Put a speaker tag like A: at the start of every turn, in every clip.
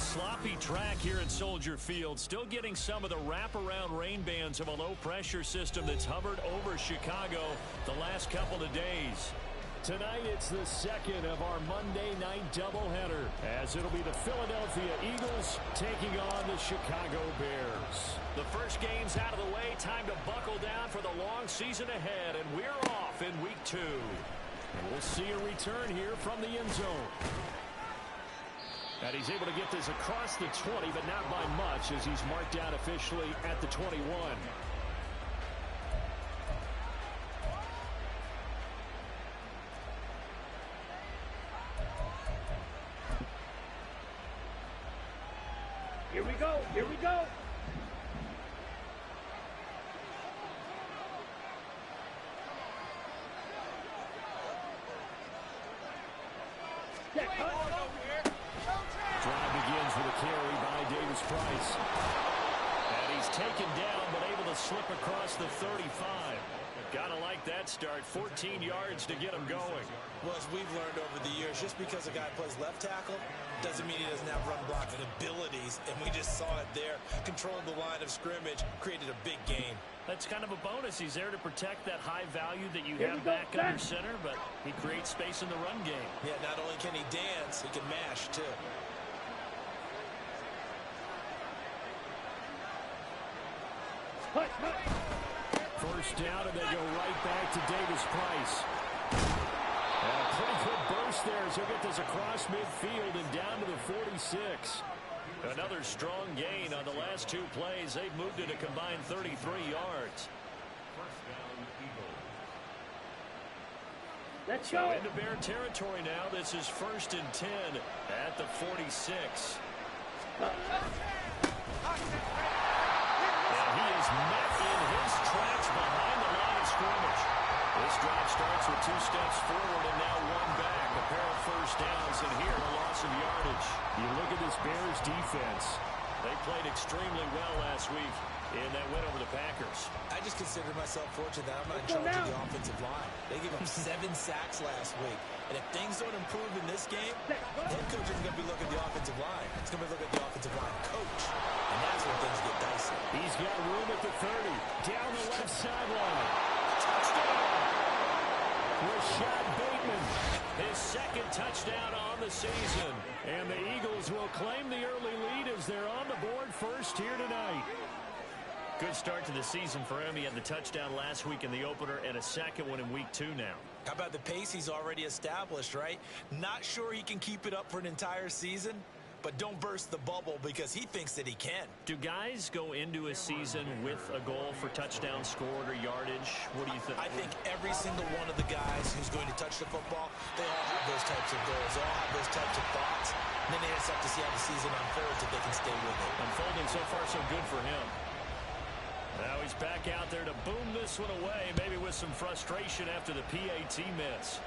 A: sloppy track here at Soldier Field. Still getting some of the wraparound rain bands of a low-pressure system that's hovered over Chicago the last couple of days. Tonight, it's the second of our Monday night doubleheader, as it'll be the Philadelphia Eagles taking on the Chicago Bears. The first game's out of the way. Time to buckle down for the long season ahead, and we're off in Week 2. And we'll see a return here from the end zone. And he's able to get this across the 20, but not by much, as he's marked out officially at the 21.
B: Here we go. Here we go.
A: Drive begins with a carry by Davis Price. And he's taken down, but able to slip across the 35. Gotta like that start. 14 yards to get him going.
C: Well, as we've learned over the years, just because a guy plays left tackle doesn't mean he doesn't have run blocking abilities. And we just saw it there. Controlled the line of scrimmage, created a big gain.
A: That's kind of a bonus. He's there to protect that high value that you have back under center, but he creates space in the run game.
C: Yeah, not only can he dance, he can mash, too.
A: First down, and they go right back to Davis Price. And a pretty good burst there as he'll get this across midfield and down to the 46. Another strong gain on the last two plays. They've moved it a combined 33 yards.
B: Let's go.
A: Into Bear territory now. This is 1st and 10 at the 46. And he is met in his tracks behind the line of scrimmage. This drive starts with 2 steps forward and now 1 back. A pair of first downs, and here a loss of yardage. You look at this Bears defense. They played extremely well last week in that win over the Packers.
C: I just consider myself fortunate that I'm not in charge of the offensive line. They gave up 7 sacks last week. And if things don't improve in this game, head coach isn't going to be looking at the offensive line. He's going to be looking at the offensive line coach. And that's when things get dicey.
A: He's got room at the 30. Down the left sideline. Touchdown! Rashad Bateman. His second touchdown on the season. And the Eagles will claim the early lead as they're on the board first here tonight. Good start to the season for him. He had the touchdown last week in the opener and a second one in Week 2 now.
C: How about the pace he's already established, right? Not sure he can keep it up for an entire season, but don't burst the bubble because he thinks that he can.
A: Do guys go into a season with a goal for touchdown scored or yardage? What do you think?
C: I think every single one of the guys who's going to touch the football, they all have those types of goals. They all have those types of thoughts. And then they just have to see how the season unfolds if they can stay with it.
A: Unfolding so far so good for him. Now he's back out there to boom this one away, maybe with some frustration after the PAT miss.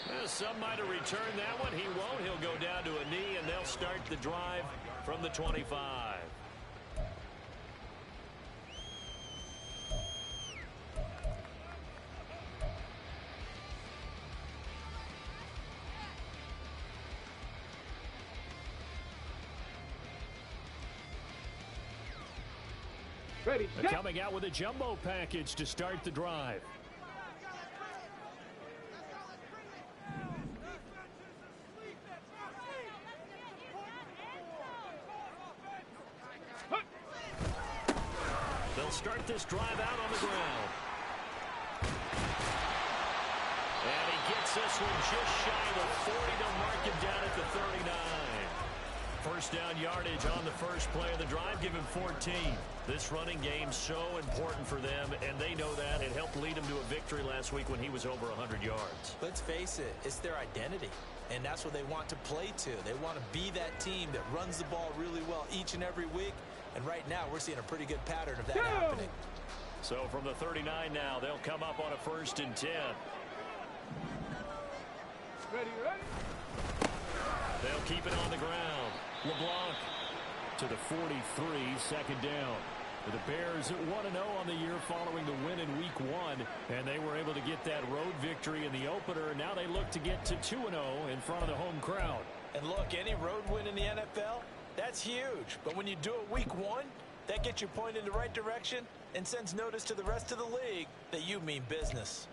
A: Well, some might have returned that one. He won't. He'll go down to a knee, and they'll start the drive from the 25.
B: Ready,
A: Coming out with a jumbo package to start the drive. They'll start this drive out on the ground. And he gets this one just shy of the 40 to mark him down at the 39. First down yardage on the first play of the drive, give him 14. This running game's so important for them, and they know that. It helped lead them to a victory last week when he was over 100 yards.
C: Let's face it, it's their identity, and that's what they want to play to. They want to be that team that runs the ball really well each and every week, and right now we're seeing a pretty good pattern of that happening.
A: So from the 39 now, they'll come up on a 1st and 10.
B: Ready.
A: They'll keep it on the ground. LeBlanc to the 43, 2nd down. The Bears at 1-0 on the year following the win in Week 1, and they were able to get that road victory in the opener. Now they look to get to 2-0 in front of the home crowd.
C: And look, any road win in the NFL, that's huge. But when you do it week 1, that gets you pointed in the right direction and sends notice to the rest of the league that you mean business.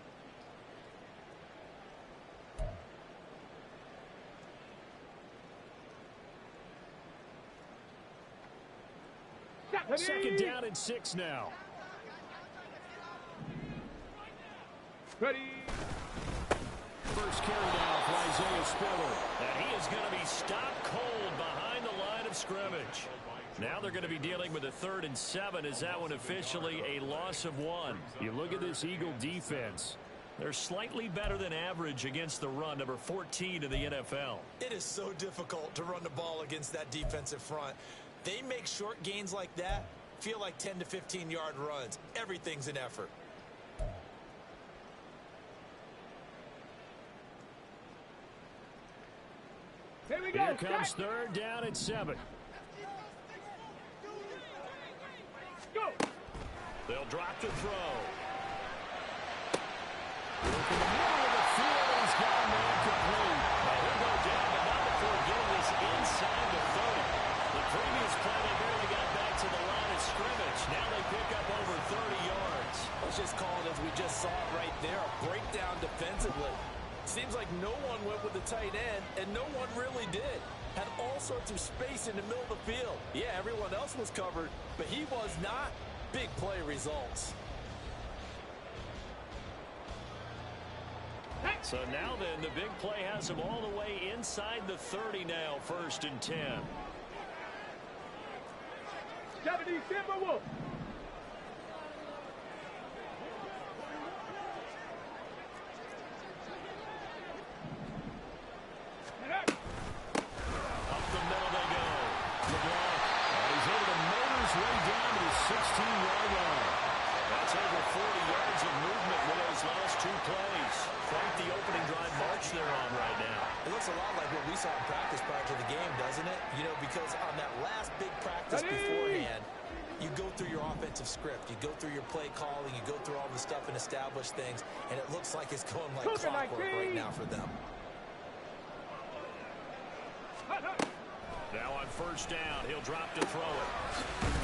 A: Second down and 6 now.
B: Ready.
A: First carry down for Isaiah Spiller. And he is going to be stopped cold behind the line of scrimmage. Now they're going to be dealing with a 3rd and 7. Is that one officially a loss of 1? You look at this Eagle defense. They're slightly better than average against the run, number 14 in the NFL.
C: It is so difficult to run the ball against that defensive front. They make short gains like that feel like 10 to 15-yard runs. Everything's an effort.
B: Here we go.
A: Here comes 3rd down and 7.
B: Go.
A: They'll drop the throw. Look in the middle of the field, and he's got a man complete. Now he'll go down, but not before getting this inside the 30. The previous play, they barely got back to the line of scrimmage. Now they pick up over 30 yards.
C: Let's just call it as we just saw it right there, a breakdown defensively. Seems like no one went with the tight end, and no one really did. Had all sorts of space in the middle of the field. Yeah, everyone else was covered, but he was not. Big play results.
A: So now then, the big play has him all the way inside the 30 now, 1st and 10.
B: 70 Timberwolves.
A: Up the middle they go. LeBron. He's able to motor his way down to the 16-yard line. That's over 40 yards of movement with those last 2 plays. Quite the opening drive march they're on right now.
C: It looks a lot like what we saw in practice prior to the game, doesn't it? You know, because on that last big practice beforehand, you go through your offensive script. You go through your play calling. You go through all the stuff and establish things. And it looks like it's going like clockwork right now for them.
A: Now on 1st down, he'll drop to throw it.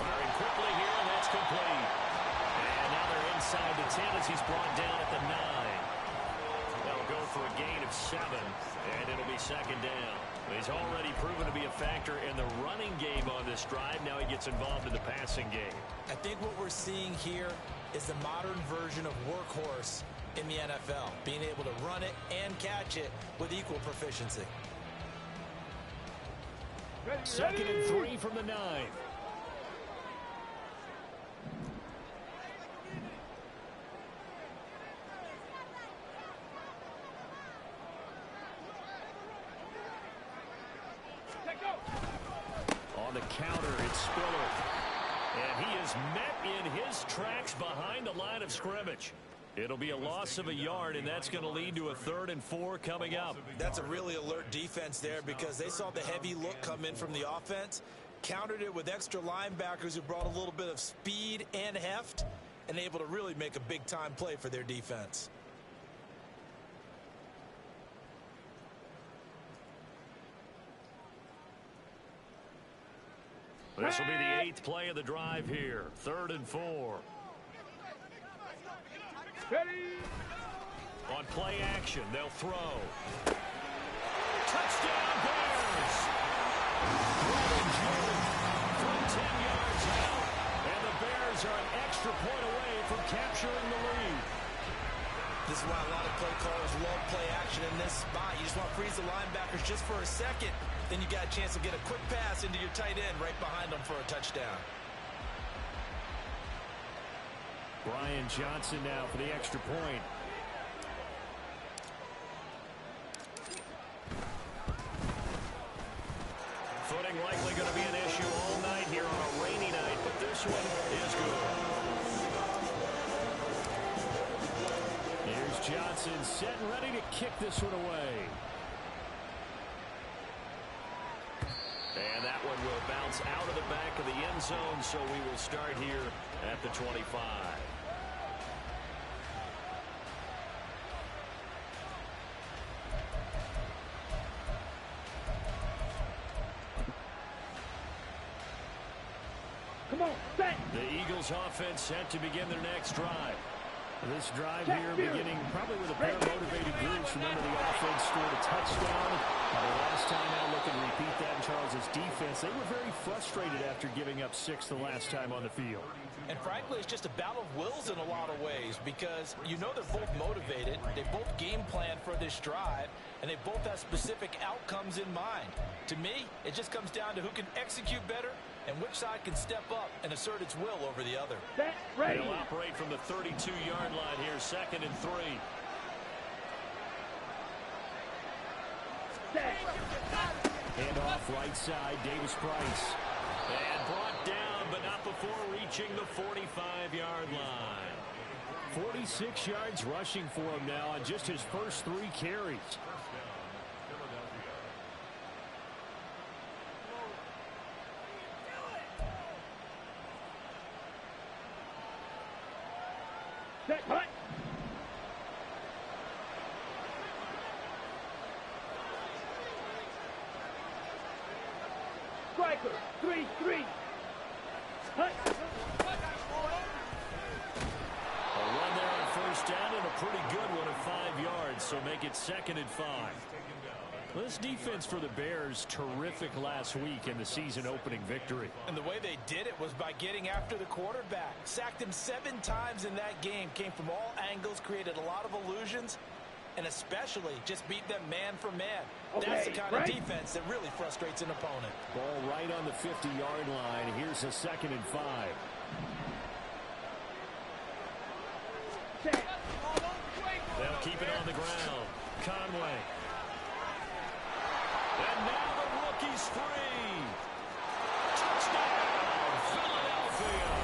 A: Firing quickly here, and that's complete. And now they're inside the 10 as he's brought down at the 9. They'll go for a gain of 7, and it'll be 2nd down. He's already proven to be a factor in the running game on this drive. Now he gets involved in the passing game.
C: I think what we're seeing here is the modern version of workhorse in the NFL, being able to run it and catch it with equal proficiency.
A: 2nd and 3 from the 9. On the counter, it's Spiller. And he is met in his tracks behind the line of scrimmage. It'll be a loss of a yard, and that's going to lead to a 3rd and 4 coming up.
C: That's a really alert defense there because they saw the heavy look come in from the offense, countered it with extra linebackers who brought a little bit of speed and heft, and able to really make a big-time play for their defense.
A: This will be the 8th play of the drive here. 3rd and 4.
B: Ready.
A: On play action, they'll throw. Touchdown, Bears! Robin Jr. from 10 yards out. And the Bears are an extra point away from capturing the lead.
C: This is why a lot of play callers love play action in this spot. You just want to freeze the linebackers just for a second. Then you got a chance to get a quick pass into your tight end right behind them for a touchdown.
A: Brian Johnson now for the extra point. Footing likely going to be an issue all night here on a rainy night, but this one is good. Here's Johnson set and ready to kick this one away. And that one will bounce out of the back of the end zone, so we will start here at the 25.
B: Come on, set.
A: The Eagles offense set to begin their next drive. This drive here beginning probably with a pair of motivated groups. Remember, the offense scored a touchdown. The last time out, looking to repeat that in Charles's defense. They were very frustrated after giving up 6 the last time on the field.
C: And frankly, it's just a battle of wills in a lot of ways because you know they're both motivated. They both game plan for this drive, and they both have specific outcomes in mind. To me, it just comes down to who can execute better and which side can step up and assert its will over the other.
A: They'll operate from the 32-yard line here, 2nd and 3. Hand off right side, Davis Price. And brought down, but not before reaching the 45-yard line. 46 yards rushing for him now on just his first 3 carries.
B: Set, cut. Striker, 3-3. Cut.
A: A run there on first down and a pretty good one of 5 yards, so make it 2nd and 5. This defense for the Bears, terrific last week in the season opening victory.
C: And the way they did it was by getting after the quarterback. Sacked him 7 times in that game. Came from all angles, created a lot of illusions, and especially just beat them man for man. That's the kind of defense that really frustrates an opponent.
A: Ball right on the 50-yard line. Here's a 2nd and 5. They'll keep it on the ground. Conway. And now the rookie's free. Touchdown, Philadelphia.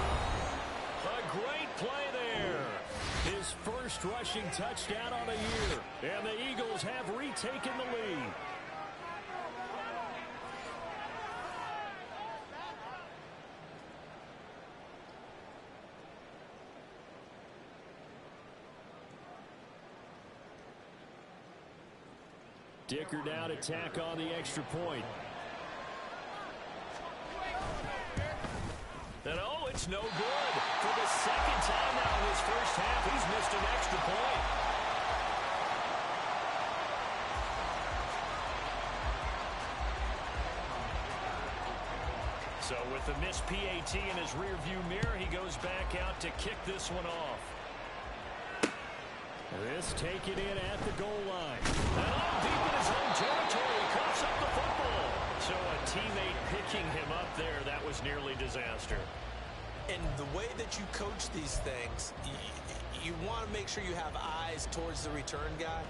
A: A great play there. His first rushing touchdown on the year. And the Eagles have retaken the lead. Dicker now to tack on the extra point. And oh, it's no good. For the 2nd time now in his first half, he's missed an extra point. So with the missed PAT in his rearview mirror, he goes back out to kick this one off. This taken in at the goal line. And oh, deep in his own territory, he coughs up the football. So a teammate picking him up there, that was nearly disaster.
C: And the way that you coach these things, you want to make sure you have eyes towards the return guy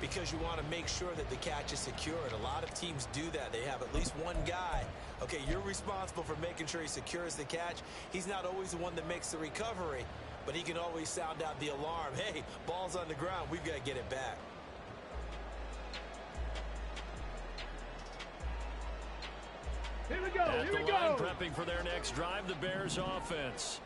C: because you want to make sure that the catch is secured. A lot of teams do that. They have at least one guy. Okay, you're responsible for making sure he secures the catch. He's not always the one that makes the recovery, but he can always sound out the alarm. Hey, ball's on the ground. We've got to get it back.
B: Here we go,
A: At
B: here
A: the
B: we
A: line,
B: go.
A: prepping for their next drive, the Bears offense.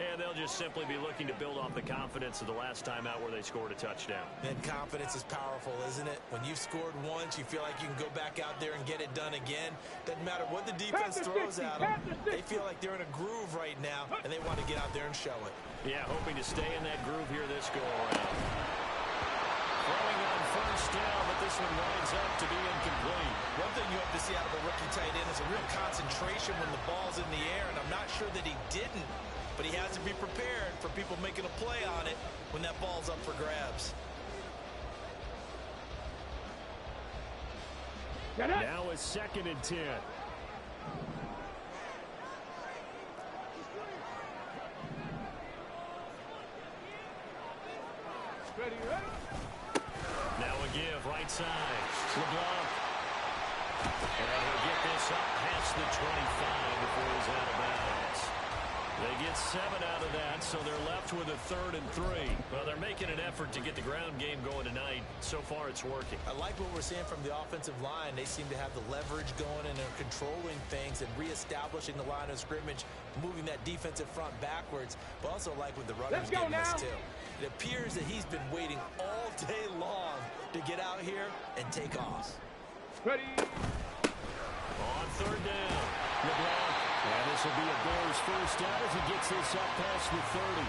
A: And they'll just simply be looking to build off the confidence of the last time out where they scored a touchdown.
C: And confidence is powerful, isn't it? When you've scored once, you feel like you can go back out there and get it done again. Doesn't matter what the defense throws at them. They feel like they're in a groove right now, and they want to get out there and show it.
A: Yeah, hoping to stay in that groove here this go-around. Throwing on first down, but this one winds up to be incomplete.
C: One thing you hope to see out of a rookie tight end is a real concentration when the ball's in the air, and I'm not sure that he didn't. But he has to be prepared for people making a play on it when that ball's up for grabs.
A: Now it's 2nd and 10.
B: Ready, ready.
A: Now a give, right side. LeBlanc. And he'll get this up past the 25 before he's out of bounds. They get 7 out of that, so they're left with a 3rd and 3. Well, they're making an effort to get the ground game going tonight. So far, it's working.
C: I like what we're seeing from the offensive line. They seem to have the leverage going, and they're controlling things and reestablishing the line of scrimmage, moving that defensive front backwards. But also like with the runners getting this too. It appears that he's been waiting all day long to get out here and take off.
B: Ready.
A: On 3rd down, LeBlanc. And this will be a Bears first down as he gets this up past the 30.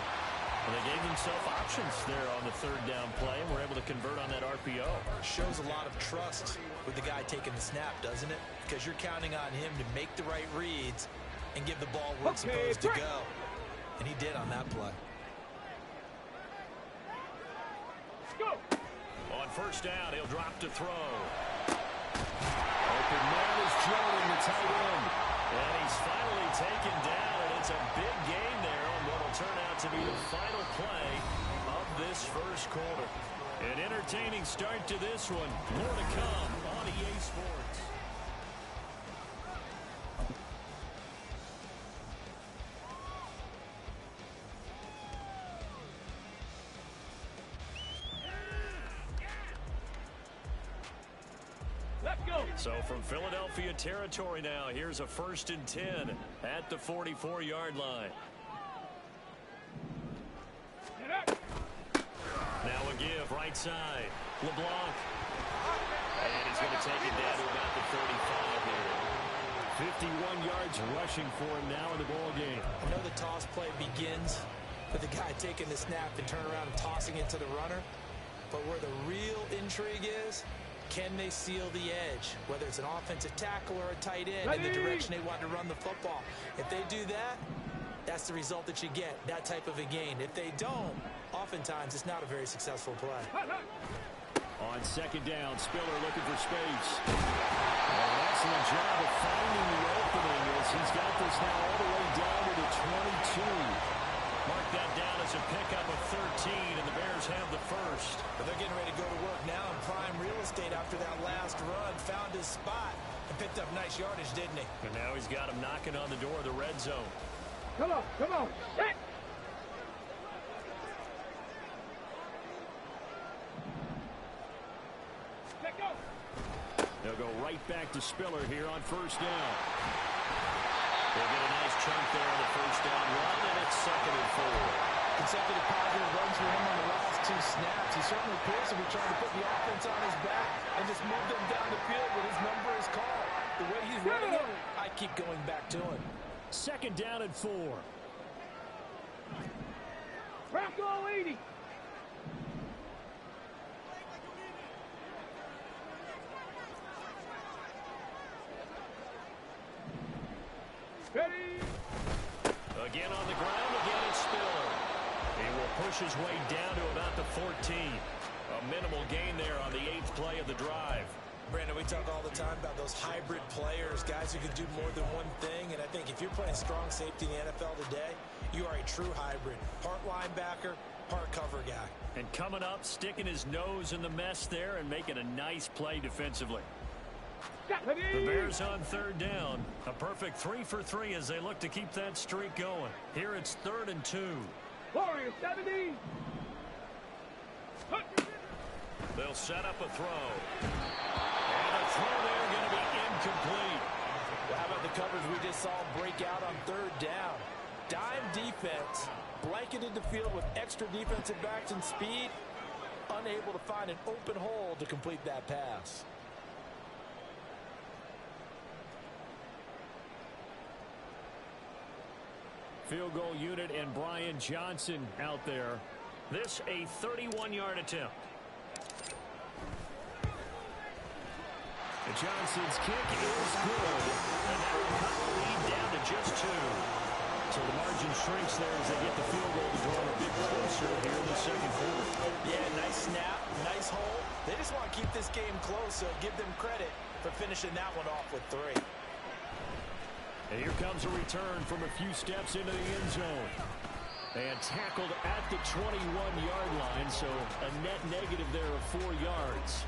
A: And they gave themselves options there on the third down play, and were able to convert on that RPO.
C: Shows a lot of trust with the guy taking the snap, doesn't it? Because you're counting on him to make the right reads and give the ball where it's supposed to go. And he did on that play.
B: Go.
A: On first down, he'll drop to throw. Open man is Jordan, the tight end. And he's finally taken down, and it's a big gain there on what will turn out to be the final play of this first quarter. An entertaining start to this one. More to come on EA Sports. So from Philadelphia territory now, here's a 1st and 10 at the 44-yard line. Now a give, right side. LeBlanc. And he's going to take it down to about the 35 here. 51 yards rushing for him now in the ball game.
C: I know the toss play begins with the guy taking the snap and turn around and tossing it to the runner. But where the real intrigue is, can they seal the edge, whether it's an offensive tackle or a tight end in the direction they want to run the football? If they do that, that's the result that you get, that type of a gain. If they don't, oftentimes it's not a very successful play.
A: On second down, Spiller looking for space. An excellent job of finding the opening as he's got this now all the way down to the 22. Mark that down as a pickup of 13, and the Bears have the first.
C: But they're getting ready to go to work now in prime real estate after that last run. Found his spot and picked up nice yardage, didn't he?
A: And now he's got him knocking on the door of the red zone.
B: Come on, come on. Set. Let go.
A: They'll go right back to Spiller here on first down. They'll get a nice chunk there on the first down run, and it's 2nd and 4.
C: Consecutive positive runs for him on the last 2 snaps. He certainly appears to be trying to put the offense on his back and just move them down the field when his number is called. The way he's running it, I keep going back to him.
A: 2nd down and 4.
B: Bronco 80. Ready.
A: Again on the ground, again it's Spiller. He will push his way down to about the 14. A minimal gain there on the 8th play of the drive.
C: Brandon, we talk all the time about those hybrid players, guys who can do more than one thing. And I think if you're playing strong safety in the NFL today, you are a true hybrid. Part linebacker, part cover guy.
A: And coming up, sticking his nose in the mess there and making a nice play defensively. The Bears on 3rd down. A perfect 3 for 3 as they look to keep that streak going. Here it's 3rd and 2.
B: Warrior 70.
A: They'll set up a throw. And a throw there going to be incomplete.
C: Well, how about the coverage we just saw break out on 3rd down? Dime defense, blanketed the field with extra defensive backs and speed, unable to find an open hole to complete that pass.
A: Field goal unit and Brian Johnson out there. This a 31-yard attempt. And Johnson's kick is good. And that will cut the lead down to just 2. So the margin shrinks there as they get the field goal to draw a bit closer here in the 2nd quarter.
C: Yeah, nice snap, nice hole. They just want to keep this game close, so give them credit for finishing that one off with 3.
A: And here comes a return from a few steps into the end zone. And tackled at the 21-yard line, so a net negative there of 4 yards.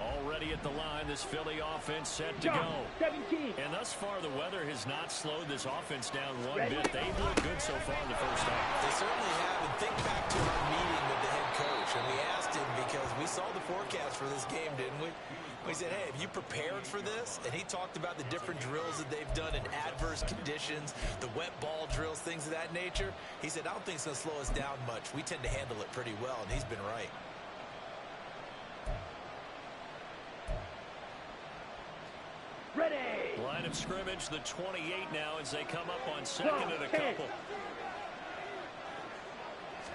A: Already at the line, this Philly offense set to go.
B: 17.
A: And thus far, the weather has not slowed this offense down one bit. They've looked good so far in the first half.
C: They certainly have. And think back to our meeting with the head coach. coach, and we asked him because we saw the forecast for this game, didn't we? We said, hey, have you prepared for this? And he talked about the different drills that they've done in adverse conditions, the wet ball drills, things of that nature. He said, I don't think it's going to slow us down much. We tend to handle it pretty well, and he's been right.
B: Ready.
A: Line of scrimmage, the 28 now as they come up on second and a couple.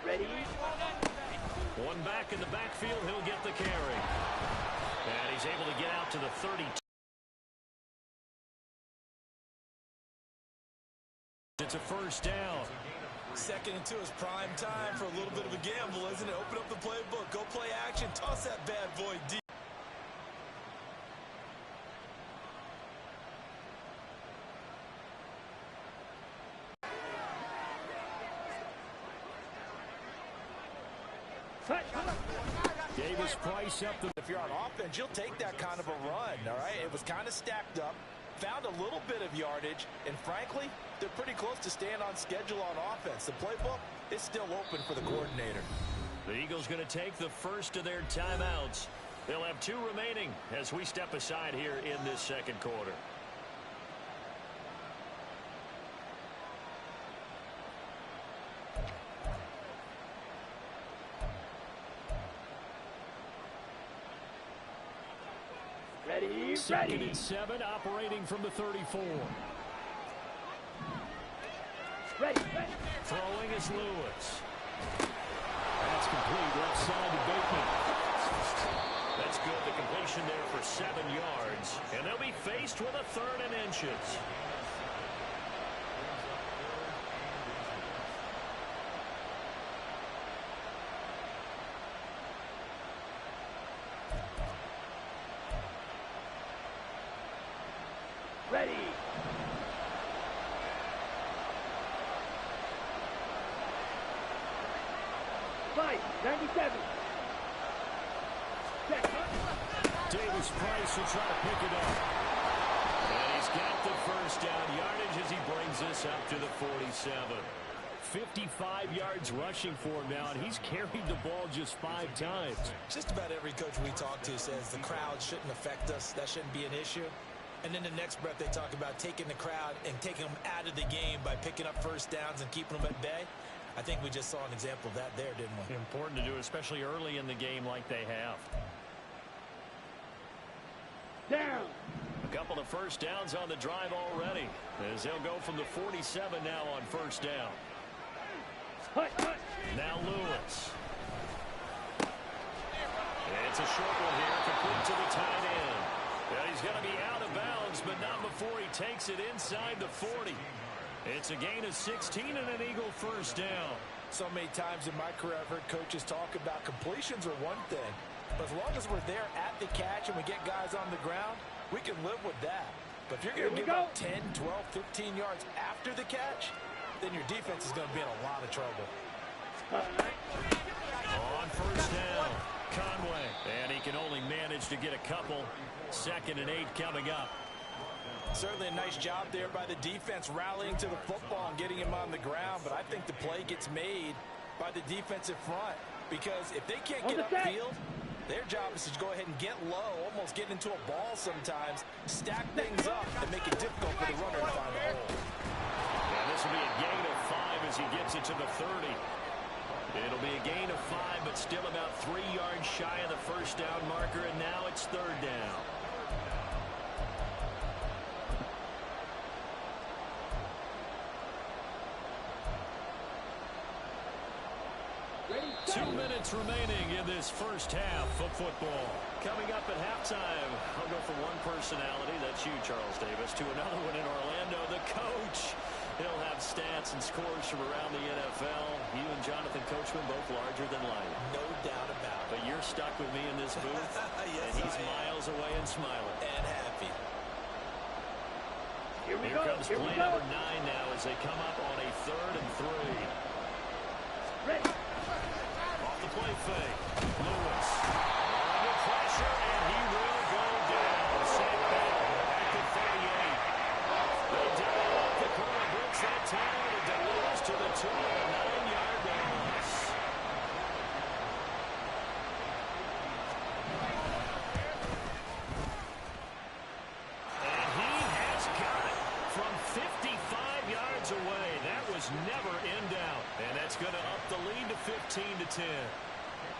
B: Ready.
A: One back in the backfield, he'll get the carry. And he's able to get out to the 32. It's a first down.
C: 2nd and 2 is prime time for a little bit of a gamble, isn't it? Open up the playbook, go play action, toss that bad boy deep.
A: Davis Price up the...
C: If you're on offense, you'll take that kind of a run, all right? It was kind of stacked up, found a little bit of yardage, and frankly, they're pretty close to staying on schedule on offense. The playbook is still open for the coordinator.
A: The Eagles going to take the first of their timeouts. They'll have 2 remaining as we step aside here in this second quarter.
B: Ready.
A: 2nd and 7, operating from the 34.
B: Ready.
A: Throwing is Lewis. That's complete, left side to Bateman. That's good, the completion there for 7 yards. And they'll be faced with a 3rd and inches.
B: Ready. Fight. 97.
A: Davis Price will try to pick it up. And he's got the first down yardage as he brings this up to the 47. 55 yards rushing for him now, and he's carried the ball just 5 times.
C: Just about every coach we talk to says the crowd shouldn't affect us. That shouldn't be an issue. And then the next breath, they talk about taking the crowd and taking them out of the game by picking up first downs and keeping them at bay. I think we just saw an example of that there, didn't we?
A: Important to do, especially early in the game like they have.
B: Down.
A: A couple of first downs on the drive already, as they'll go from the 47 now on first down. Now Lewis. It's a short one here, complete to the tight end. Well, he's going to be out of bounds, but not before he takes it inside the 40. It's a gain of 16 and an Eagle first down.
C: So many times in my career, I've heard coaches talk about completions are one thing. But as long as we're there at the catch and we get guys on the ground, we can live with that. But if you're going to give up 10, 12, 15 yards after the catch, then your defense is going to be in a lot of trouble.
A: On first down, Conway. And he can only manage to get a couple. 2nd and 8 coming up.
C: Certainly a nice job there by the defense rallying to the football and getting him on the ground. But I think the play gets made by the defensive front. Because if they can't get upfield, their job is to go ahead and get low, almost get into a ball sometimes, stack things up, and make it difficult for the runner to find a hole.
A: And this will be a gain of 5 as he gets it to the 30. It'll be a gain of 5, but still about 3 yards shy of the first down marker, and now it's 3rd down.
B: Ready.
A: 2 minutes remaining in this first half of football. Coming up at halftime, I'll go from one personality, that's you, Charles Davis, to another one in Orlando, the coach. He'll have stats and scores from around the NFL. You and Jonathan Coachman both larger than life.
C: No doubt about it.
A: But you're stuck with me in this booth,
C: yes,
A: and he's miles away and smiling.
C: And happy.
B: Here we
A: Here
B: go.
A: comes
B: Here we
A: play
B: go.
A: number 9 now as they come up on a 3rd and 3.
B: Ready.
A: Off the play fake. Lewis. Under pressure, and he will go down. Sam Bell at the 38. They double up the corner, breaks that tackle, and delivers to the 2 of a 9-yard loss. 14-10.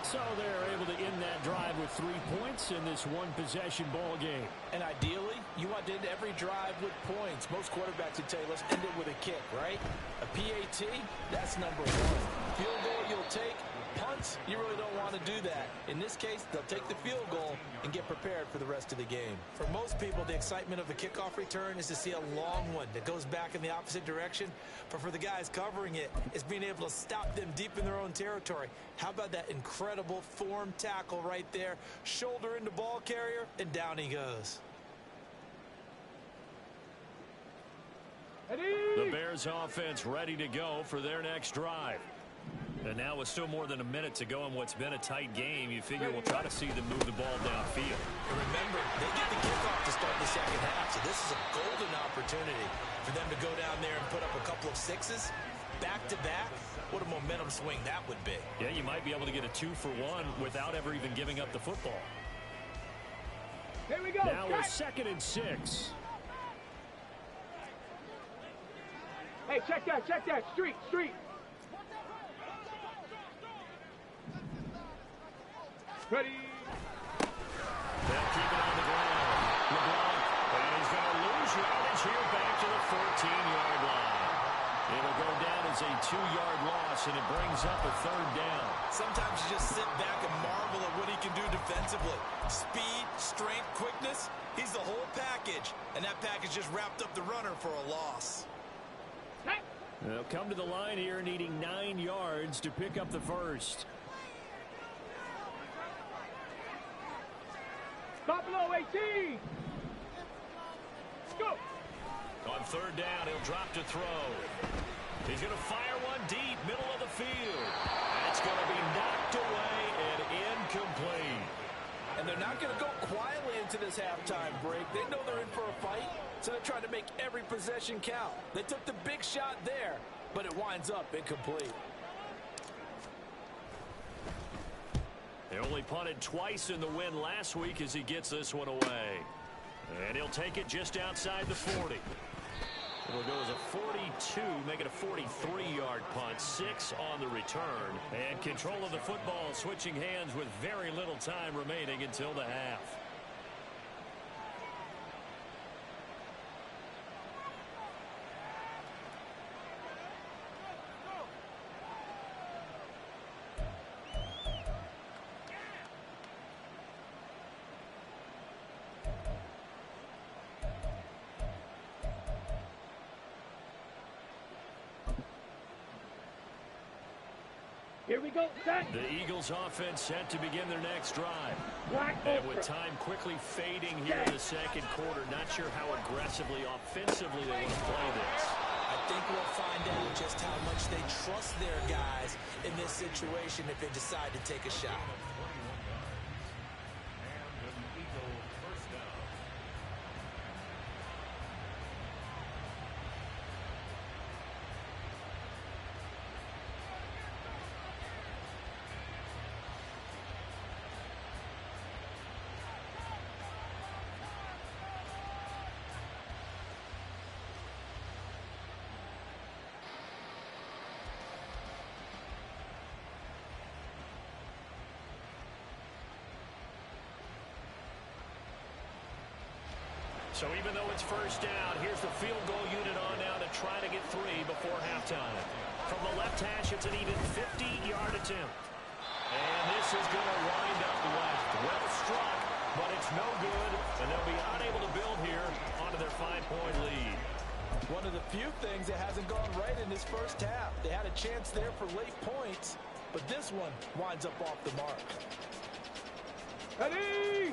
A: So they're able to end that drive with 3 points in this one-possession ball game.
C: And ideally, you want to end every drive with points. Most quarterbacks would tell you, let's end it with a kick, right? A PAT, that's number one. Field goal you'll take. Punts, you really don't want to do that. In this case, they'll take the field goal and get prepared for the rest of the game. For most people, the excitement of a kickoff return is to see a long one that goes back in the opposite direction. But for the guys covering it, it's being able to stop them deep in their own territory. How about that incredible form tackle right there? Shoulder into ball carrier, and down he goes.
A: The Bears offense ready to go for their next drive. And now with still more than a minute to go in what's been a tight game, you figure we'll try to see them move the ball downfield.
C: And remember, they get the kickoff to start the second half, so this is a golden opportunity for them to go down there and put up a couple of sixes back-to-back. What a momentum swing that would be.
A: Yeah, you might be able to get a 2-for-1 without ever even giving up the football.
B: Here we go.
A: Now we're 2nd and 6.
B: Hey, check that, street. Ready.
A: They'll keep it on the ground. LeBlanc, and he's going to lose yardage here back to the 14-yard line. It'll go down as a 2-yard loss, and it brings up a 3rd down.
C: Sometimes you just sit back and marvel at what he can do defensively. Speed, strength, quickness, he's the whole package. And that package just wrapped up the runner for a loss.
A: They'll come to the line here needing 9 yards to pick up the first.
B: Buffalo 18. Let's go.
A: On 3rd down, he'll drop to throw. He's going to fire one deep, middle of the field. That's going to be knocked away and incomplete.
C: And they're not going to go quietly into this halftime break. They know they're in for a fight, so they're trying to make every possession count. They took the big shot there, but it winds up incomplete.
A: They only punted twice in the win last week as he gets this one away. And he'll take it just outside the 40. It'll go as a 42, make it a 43-yard punt, 6 on the return. And control of the football switching hands with very little time remaining until the half.
B: Here we go, set.
A: The Eagles offense set to begin their next drive. And with time quickly fading here in the second quarter, not sure how aggressively, offensively they want to play this.
C: I think we'll find out just how much they trust their guys in this situation if they decide to take a shot.
A: So even though it's 1st down, here's the field goal unit on now to try to get 3 before halftime. From the left hash, it's an even 50-yard attempt. And this is going to wind up left. Well struck, but it's no good, and they'll be unable to build here onto their 5-point lead.
C: One of the few things that hasn't gone right in this first half. They had a chance there for late points, but this one winds up off the mark.
B: Ready.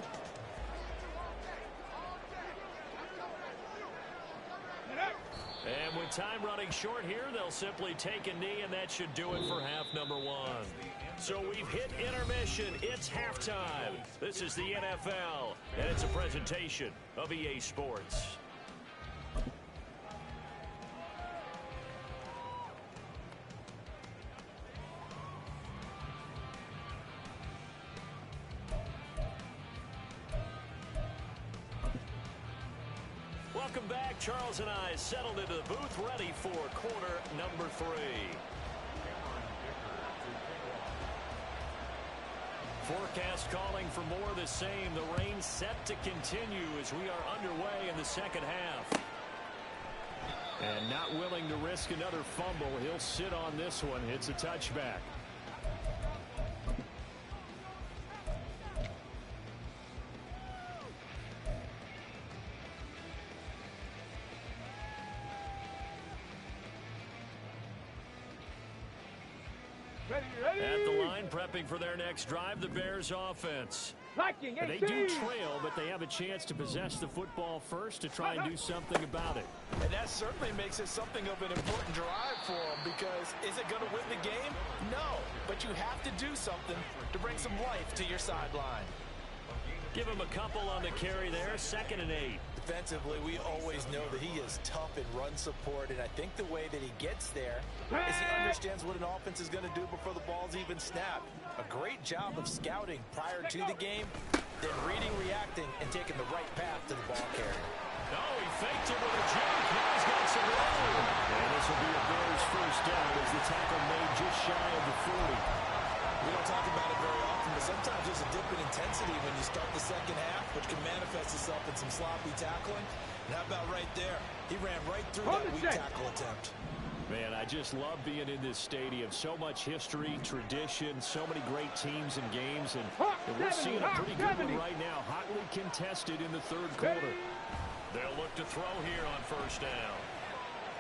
A: And with time running short here, they'll simply take a knee, and that should do it for half number 1. So we've hit intermission. It's halftime. This is the NFL, and it's a presentation of EA Sports. Welcome back. Charles and I settled into the booth, ready for quarter number 3. Forecast calling for more of the same. The rain set to continue as we are underway in the second half. And not willing to risk another fumble. He'll sit on this one. It's a touchback.
B: Ready.
A: At the line, prepping for their next drive, the Bears offense.
B: Liking,
A: They do trail, but they have a chance to possess the football first to try and do something about it.
C: And that certainly makes it something of an important drive for them, because is it going to win the game? No, but you have to do something to bring some life to your sideline.
A: Give him a couple on the carry there, 2nd and 8.
C: Defensively, we always know that he is tough in run support, and I think the way that he gets there is he understands what an offense is going to do before the ball's even snapped. A great job of scouting prior to the game, then reading, reacting, and taking the right path to the ball carrier.
A: Oh, he faked it with a jump. Now he's got some room. And this will be a Bears first down as the tackle made just shy of the 40.
C: We don't talk about it very often, but sometimes there's a dip in intensity when you start the second half, which can manifest itself in some sloppy tackling. And how about right there? He ran right through that weak tackle attempt.
A: Man, I just love being in this stadium. So much history, tradition, so many great teams and games. And we're seeing a pretty good one right now. Hotly contested in the third quarter. They'll look to throw here on first down.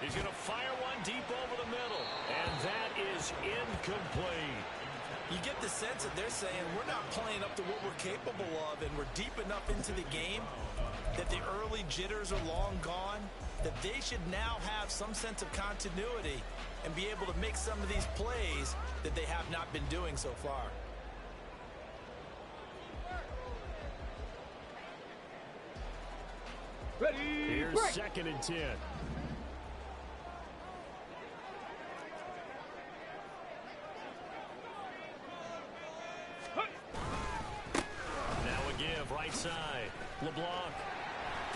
A: He's going to fire one deep over the middle. And that is incomplete.
C: You get the sense that they're saying we're not playing up to what we're capable of, and we're deep enough into the game that the early jitters are long gone, that they should now have some sense of continuity and be able to make some of these plays that they have not been doing so far.
B: Ready.
A: Here's
B: break.
A: 2nd and 10. Right side, LeBlanc.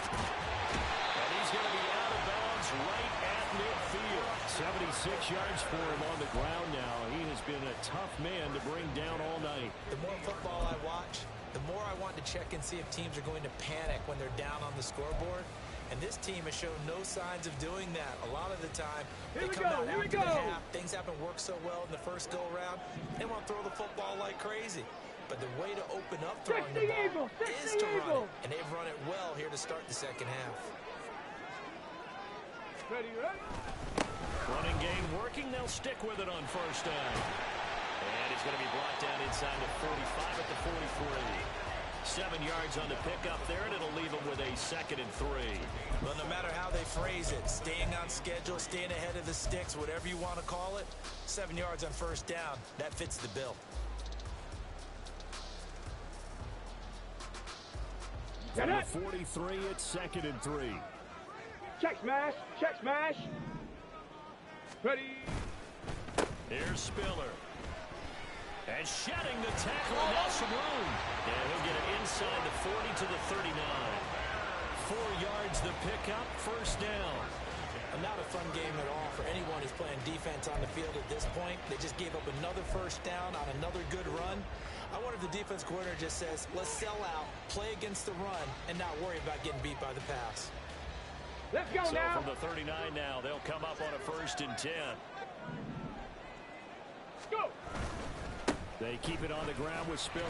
A: And he's going to be out of bounds right at midfield. 76 yards for him on the ground now. He has been a tough man to bring down all night.
C: The more football I watch, the more I want to check and see if teams are going to panic when they're down on the scoreboard. And this team has shown no signs of doing that. A lot of the time, they come out after the half. Things haven't worked so well in the first go-around. They want to throw the football like crazy. But the way to open up throwing the ball is to run it. And they've run it well here to start the second half.
B: Ready.
A: Running game working. They'll stick with it on first down. And he's going to be brought down inside the 45 at the 43. 7 yards on the pickup there, and it'll leave him with a 2nd and 3.
C: Well, no matter how they phrase it, staying on schedule, staying ahead of the sticks, whatever you want to call it, 7 yards on first down, that fits the bill.
A: From the 43, it's 2nd and 3.
B: Check smash. Check smash. Ready.
A: Here's Spiller. And shedding the tackle, and now some room. And he'll get it inside the 40 to the 39. 4 yards the pickup, first down.
C: Not a fun game at all for anyone who's playing defense on the field at this point. They just gave up another first down on another good run. I wonder if the defense coordinator just says, let's sell out, play against the run, and not worry about getting beat by the pass.
B: Let's go now.
A: So from the 39 now, they'll come up on a 1st and 10.
B: Go.
A: They keep it on the ground with Spiller.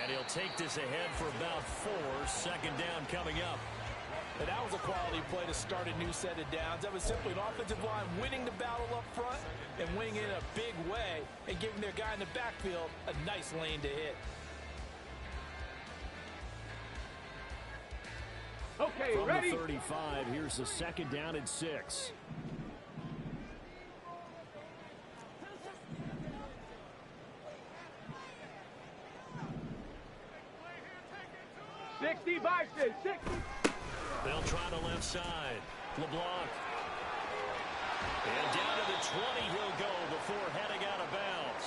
A: And he'll take this ahead for about 4. 2nd down coming up.
C: And that was a quality play to start a new set of downs. That was simply an offensive line winning the battle up front and winning it in a big way and giving their guy in the backfield a nice lane to hit.
B: Okay,
A: from
B: ready.
A: the 35, here's the 2nd down and 6.
B: Bison, 60.
A: They'll try the left side. LeBlanc. And down to the 20 he'll go before heading out of bounds.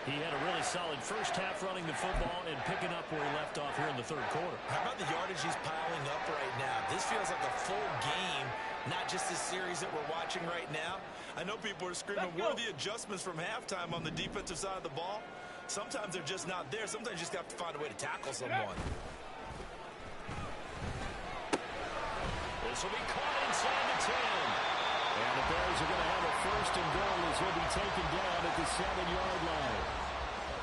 A: He had a really solid first half running the football and picking up where he left off here in the third quarter.
C: How about the yardage he's piling up right now? This feels like a full game, not just the series that we're watching right now. I know people are screaming, what are the adjustments from halftime on the defensive side of the ball? Sometimes they're just not there. Sometimes you just have to find a way to tackle someone.
A: This will be caught inside the 10. And the Bears are going to have a first and goal as he'll be taken down at the 7-yard line.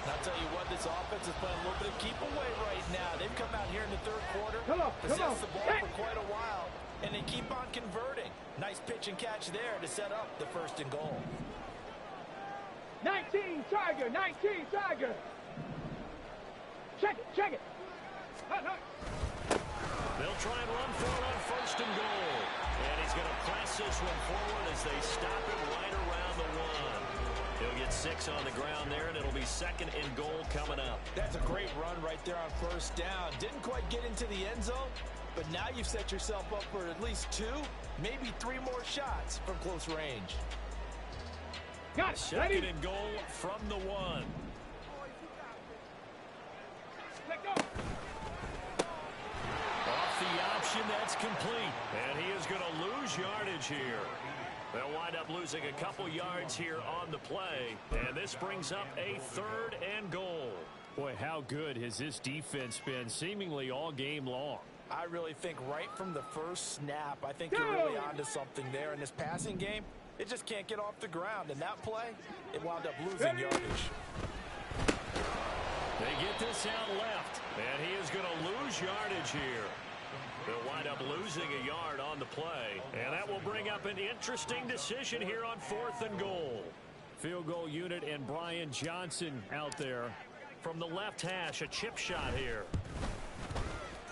C: And I'll tell you what, this offense is playing a little bit of keep away right now. They've come out here in the third quarter, possessed the ball for quite a while, and they keep on converting. Nice pitch and catch there to set up the first and goal.
B: 19 Tiger, 19 Tiger. Check it, check it.
A: They'll try and run for it on first and goal. And he's going to press this one forward as they stop it right around the 1. He'll get 6 on the ground there, and it'll be second and goal coming up.
C: That's a great run right there on first down. Didn't quite get into the end zone, but now you've set yourself up for at least 2, maybe 3 more shots from close range.
B: Got it.
A: Second and goal from the 1.
B: Let go.
A: Off the option, that's complete. And he is going to lose yardage here. They'll wind up losing a couple yards here on the play. And this brings up a third and goal. Boy, how good has this defense been seemingly all game long?
C: I really think right from the first snap, I think you're really onto something there in this passing game. It just can't get off the ground. And that play, it wound up losing yardage.
A: They get this out left, and he is going to lose yardage here. They'll wind up losing a yard on the play, and that will bring up an interesting decision here on fourth and goal. Field goal unit and Brian Johnson out there from the left hash, a chip shot here.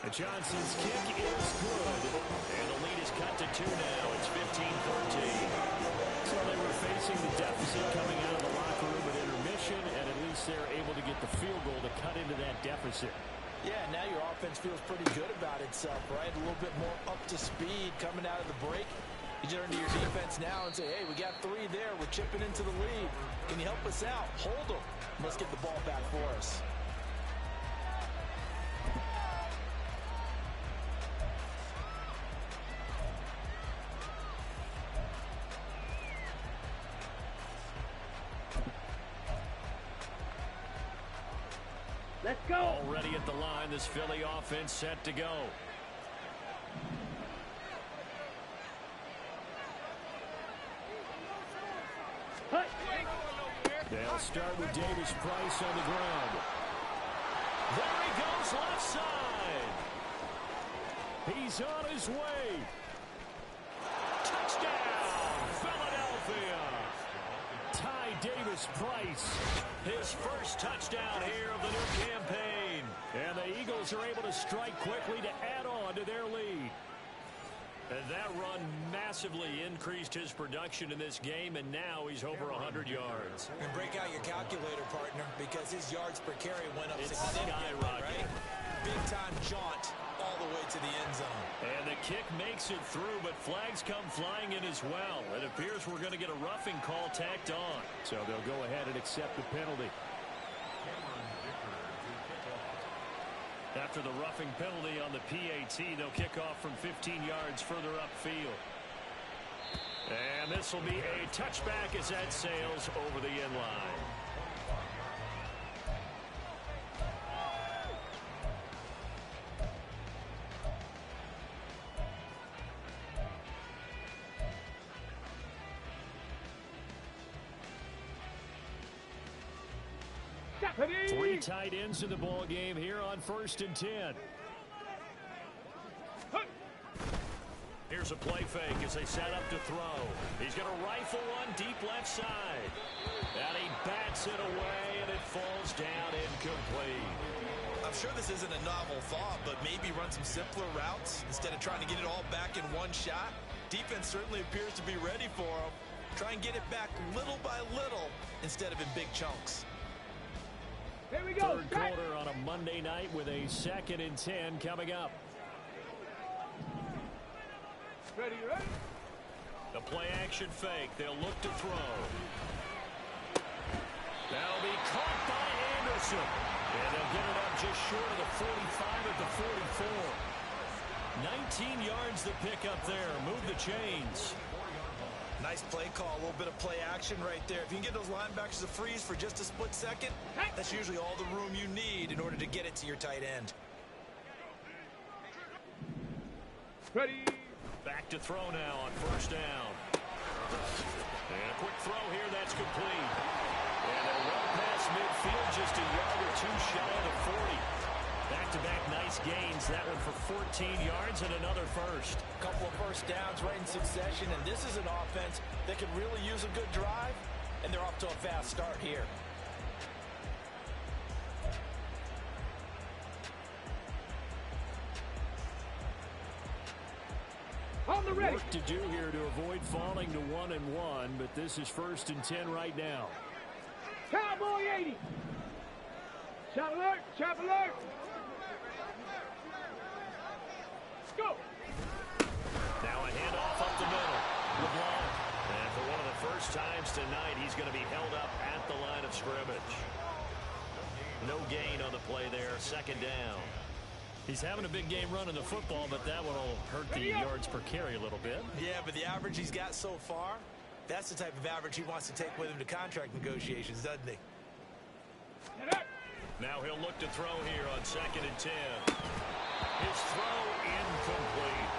A: And Johnson's kick is good, and the lead is cut to 2 now. It's 15-13. So they were facing the deficit coming out of the locker room at intermission, and at least they're able to get the field goal to cut into that deficit.
C: Yeah, now your offense feels pretty good about itself, right? A little bit more up to speed coming out of the break. You turn to your defense now and say, hey, we got 3 there. We're chipping into the lead. Can you help us out? Hold them. Let's get the ball back for us.
B: Let's go.
A: Already at the line, this Philly offense set to go. They'll start with Davis Price on the ground. There he goes left side. He's on his way. Touchdown, Philadelphia. Ty Davis Price, his first touchdown here of the new campaign. And the Eagles are able to strike quickly to add on to their lead. And that run massively increased his production in this game, and now he's over 100 yards.
C: And break out your calculator, partner, because his yards per carry went up significantly,
A: skyrocketing.
C: right? Big-time jaunt all the way to the end zone.
A: And the kick makes it through, but flags come flying in as well. It appears we're going to get a roughing call tacked on. So they'll go ahead and accept the penalty. After the roughing penalty on the PAT, they'll kick off from 15 yards further upfield. And this will be a touchback as that sails over the end line. Three tight ends in the ball game here on 1st and 10. Here's a play fake as they set up to throw. He's going to rifle one deep left side. And he bats it away, and it falls down incomplete.
C: I'm sure this isn't a novel thought, but maybe run some simpler routes instead of trying to get it all back in one shot. Defense certainly appears to be ready for him. Try and get it back little by little instead of in big chunks.
B: Here we go.
A: Third quarter on a Monday night with a 2nd and 10 coming up.
B: Ready, ready?
A: The play action fake. They'll look to throw. That'll be caught by Anderson. And they'll get it up just short of the 45 at the 44. 19 yards the pick up there. Move the chains.
C: Nice play call, a little bit of play action right there. If you can get those linebackers to freeze for just a split second, that's usually all the room you need in order to get it to your tight end.
B: Ready.
A: Back to throw now on first down. And a quick throw here, that's complete. And a run past midfield, just a yard or two shy of the 40. Back-to-back nice gains. That one for 14 yards and another first.
C: A couple of first downs right in succession, and this is an offense that could really use a good drive, and they're off to a fast start here.
B: On the ready.
A: Work to do here to avoid falling to 1-1, but this is 1st and 10 right now.
B: Cowboy 80. Shot alert. Chop alert. Go.
A: Now a handoff up the middle. LeBlanc. And for one of the first times tonight, he's going to be held up at the line of scrimmage. No gain on the play there. 2nd down. He's having a big game running the football, but that one will hurt the yards per carry a little bit.
C: Yeah, but the average he's got so far, that's the type of average he wants to take with him to contract negotiations, doesn't he?
A: Now he'll look to throw here on 2nd and 10. His throw incomplete.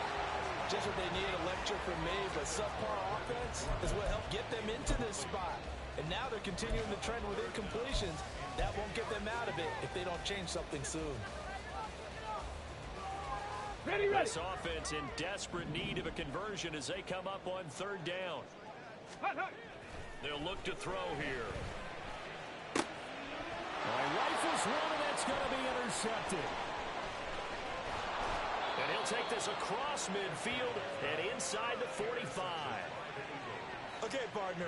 C: Just what they need, a lecture from me, but subpar offense is what helped get them into this spot. And now they're continuing the trend with incompletions. That won't get them out of it if they don't change something soon.
B: Ready, ready.
A: This offense in desperate need of a conversion as they come up on 3rd down.
B: Hut, hut.
A: They'll look to throw here. Rifles one, and that's going to be intercepted. And he'll take this across midfield and inside the 45.
C: Okay, partner,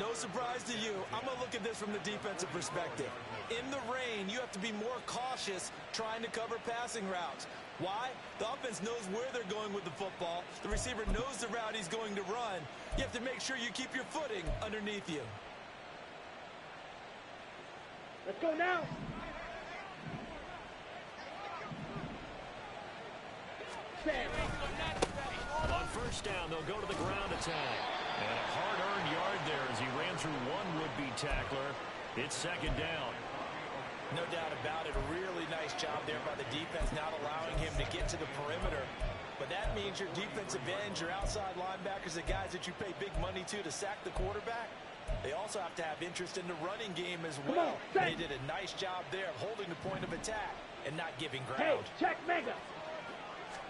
C: no surprise to you. I'm going to look at this from the defensive perspective. In the rain, you have to be more cautious trying to cover passing routes. Why? The offense knows where they're going with the football. The receiver knows the route he's going to run. You have to make sure you keep your footing underneath you.
B: Let's go now.
A: On first down, they'll go to the ground attack. And a hard-earned yard there as he ran through one would-be tackler. It's 2nd down.
C: No doubt about it. A really nice job there by the defense, not allowing him to get to the perimeter. But that means your defensive ends, your outside linebackers, the guys that you pay big money to sack the quarterback, they also have to have interest in the running game as well. They did a nice job there of holding the point of attack and not giving ground.
B: Hey, check mega.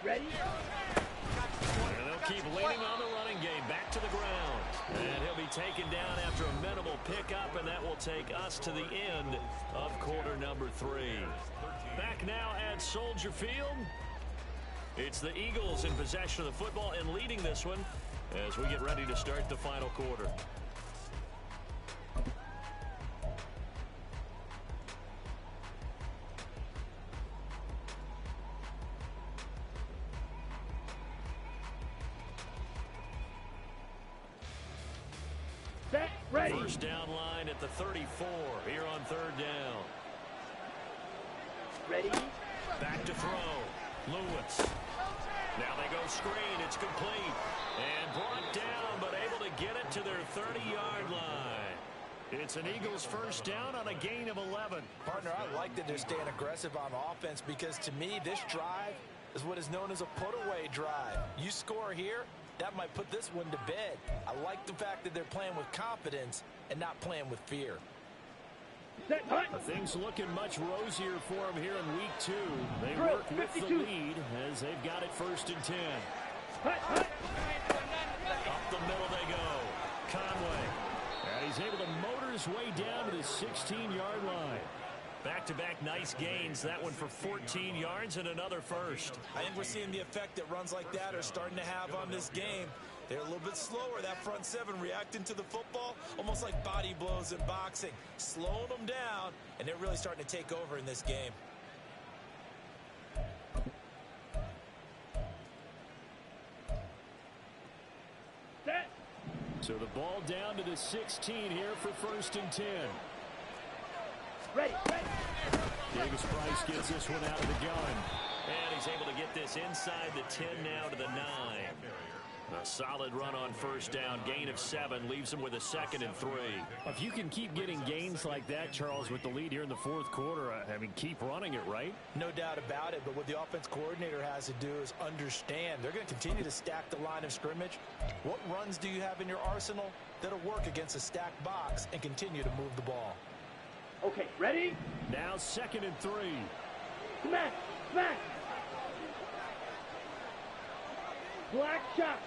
B: Ready?
A: And they'll keep leaning on the running game. Back to the ground. And he'll be taken down after a minimal pickup, and that will take us to the end of quarter number 3. Back now at Soldier Field. It's the Eagles in possession of the football and leading this one as we get ready to start the final quarter.
B: Ready.
A: First down line at the 34 here on 3rd down.
B: Ready.
A: Back to throw. Lewis. Now they go screen. It's complete. And brought down, but able to get it to their 30-yard line. It's an Eagles first down on a gain of 11.
C: Partner, I like that they're staying aggressive on offense because to me, this drive is what is known as a put-away drive. You score here, that might put this one to bed. I like the fact that they're playing with confidence and not playing with fear.
A: Things looking much rosier for them here in week 2. They work with the lead as they've got it 1st and 10. Up the middle they go. Conway. And he's able to motor his way down to the 16-yard line. Back-to-back nice gains. That one for 14 yards and another first.
C: I think we're seeing the effect that runs like that are starting to have on this game. They're a little bit slower, that front 7 reacting to the football, almost like body blows in boxing, slowing them down, and they're really starting to take over in this game.
A: So the ball down to the 16 here for 1st and 10.
B: Ready.
A: Davis Price gets this one out of the gun. And he's able to get this inside the 10 now to the 9. A solid run on first down. Gain of 7 leaves them with a 2nd and 3. If you can keep getting gains like that, Charles, with the lead here in the 4th quarter, I mean, keep running it, right?
C: No doubt about it, but what the offense coordinator has to do is understand they're going to continue to stack the line of scrimmage. What runs do you have in your arsenal that'll work against a stacked box and continue to move the ball?
B: Okay, ready?
A: Now 2nd and 3.
B: Smash! Smash! Black shot!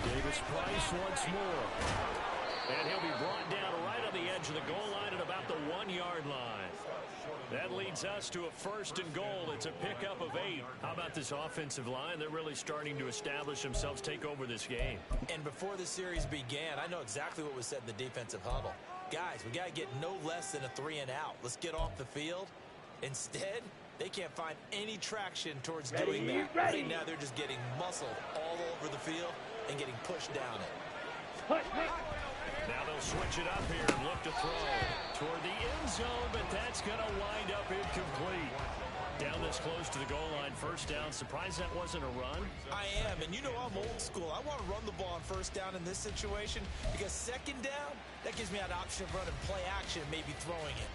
A: Davis Price once more. And he'll be brought down right on the edge of the goal line at about the 1-yard line. That leads us to a 1st and goal. It's a pickup of 8. How about this offensive line? They're really starting to establish themselves, take over this game.
C: And before the series began, I know exactly what was said in the defensive huddle. Guys, we got to get no less than a 3 and out. Let's get off the field. Instead, they can't find any traction towards doing that. Right now, they're just getting muscled all over the field and getting pushed down it.
A: Now they'll switch it up here and look to throw toward the end zone, but that's going to wind up incomplete. Down this close to the goal line, 1st down. Surprised that wasn't a run?
C: I am, and you know I'm old school. I want to run the ball on 1st down in this situation because 2nd down, that gives me an option of running play action, maybe throwing it.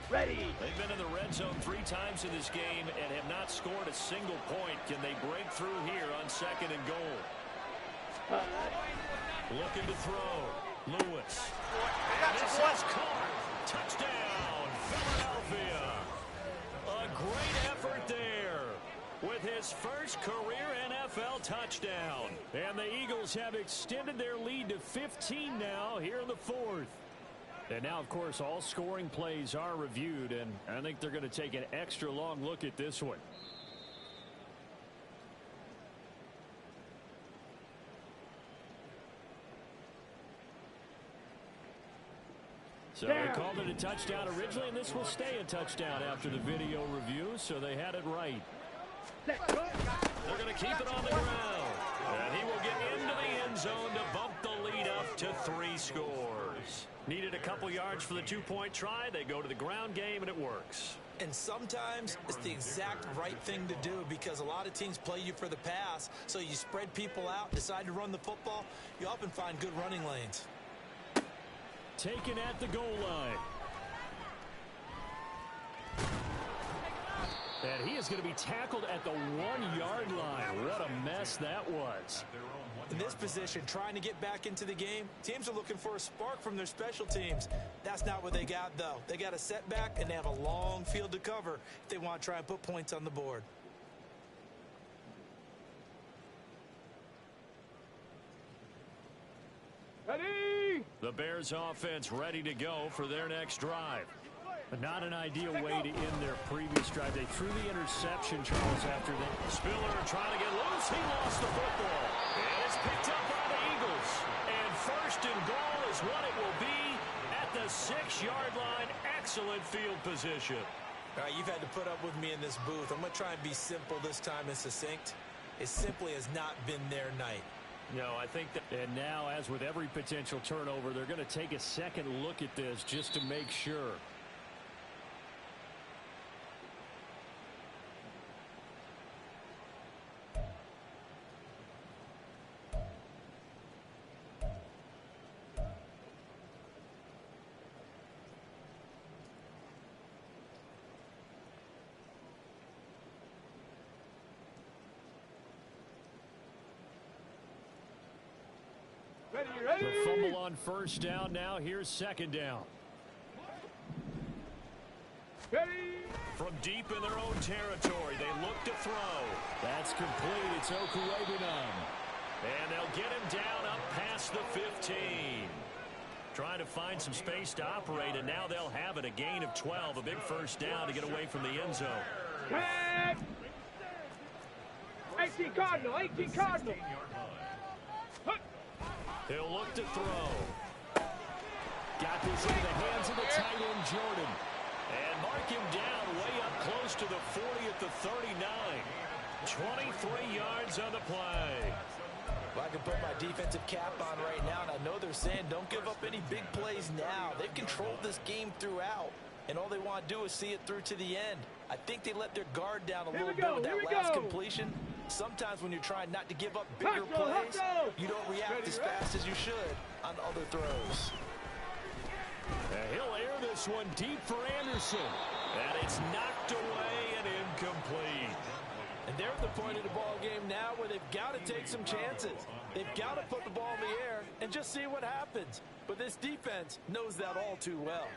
B: Ready.
A: They've been in the red zone 3 times in this game and have not scored a single point. Can they break through here on 2nd and goal? Looking to throw. Lewis. And this is caught. Touchdown, Philadelphia. A great effort there with his first career NFL touchdown. And the Eagles have extended their lead to 15 now here in the 4th. And now, of course, all scoring plays are reviewed, and I think they're going to take an extra long look at this one. So they called it a touchdown originally, and this will stay a touchdown after the video review, so they had it right. They're going to keep it on the ground. And he will get into the end zone to bump the lead up to 3 scores. Needed a couple yards for the 2-point try. They go to the ground game, and it works.
C: And sometimes it's the exact right thing to do because a lot of teams play you for the pass. So you spread people out, decide to run the football. You often find good running lanes.
A: Taken at the goal line. And he is going to be tackled at the 1-yard line. What a mess that was.
C: In this position, trying to get back into the game, teams are looking for a spark from their special teams. That's not what they got, though. They got a setback, and they have a long field to cover if they want to try and put points on the board.
B: Ready.
A: The Bears offense ready to go for their next drive. But not an ideal way to end their previous drive. They threw the interception, Charles, after that. Spiller trying to get loose. He lost the football. And it's picked up by the Eagles. And 1st and goal is what it will be at the 6-yard line. Excellent field position.
C: All right, you've had to put up with me in this booth. I'm going to try and be simple this time and succinct. It simply has not been their night.
A: No, I think that, and now, as with every potential turnover, they're going to take a second look at this just to make sure.
B: Ready.
A: The fumble on 1st down. Now here's 2nd down.
B: Ready.
A: From deep in their own territory, they look to throw. That's complete. It's Okuwebunam. And they'll get him down up past the 15. Trying to find some space to operate, and now they'll have it. A gain of 12. A big 1st down to get away from the end zone.
B: 18 Cardinal. 18 Cardinal.
A: He'll look to throw. Got this into the hands of the tight end, Jordan. And mark him down way up close to the 40 at the 39. 23 yards on the play.
C: Well, I can put my defensive cap on right now, and I know they're saying don't give up any big plays now. They've controlled this game throughout, and all they want to do is see it through to the end. I think they let their guard down a little bit with that last completion. Sometimes when you're trying not to give up bigger plays, you don't react as fast as you should on other throws.
A: He'll air this one deep for Anderson. And it's knocked away and incomplete.
C: And they're at the point of the ball game now where they've got to take some chances. They've got to put the ball in the air and just see what happens. But this defense knows that all too well.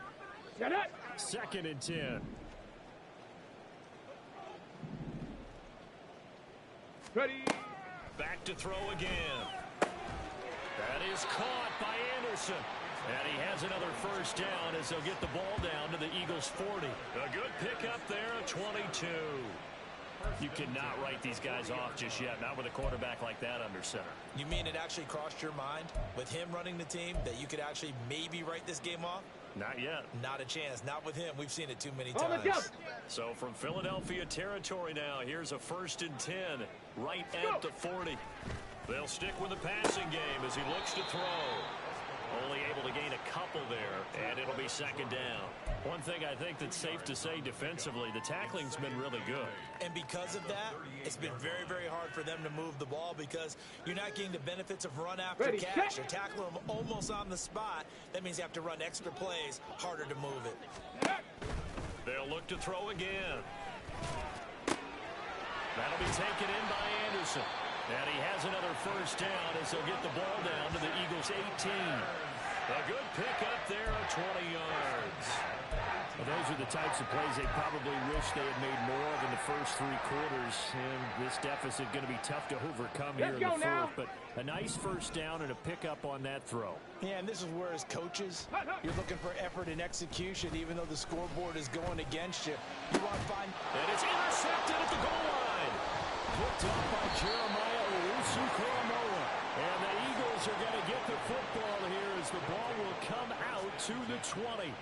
A: 2nd and 10.
B: Ready.
A: Back to throw again. That is caught by Anderson. And he has another first down as they'll get the ball down to the Eagles' 40. A good pickup there at 22. You cannot write these guys off just yet, not with a quarterback like that under center.
C: You mean it actually crossed your mind with him running the team that you could actually maybe write this game off?
A: Not yet.
C: Not a chance. Not with him. We've seen it too many times.
A: So from Philadelphia territory now, here's a 1st and 10 right at the 40. They'll stick with the passing game as he looks to throw. Only able to gain a couple there, and it'll be 2nd down. One thing I think that's safe to say defensively, the tackling's been really good.
C: And because of that, it's been very, very hard for them to move the ball because you're not getting the benefits of run after catch. You're tackling them almost on the spot. That means you have to run extra plays, harder to move it.
A: They'll look to throw again. That'll be taken in by Anderson. And he has another first down as they'll get the ball down to the Eagles' 18. A good pickup there at 20 yards. Well, those are the types of plays they probably wish they had made more of in the first 3 quarters. And this deficit going to be tough to overcome here in the 4th. But a nice first down and a pickup on that throw.
C: Yeah, and this is where as coaches, you're looking for effort and execution even though the scoreboard is going against you. You want to find...
A: And it's intercepted at the goal line. Picked up by Jeremiah Owusu-Koromoa. And the Eagles are going to get the football here as the ball will come out to the 20.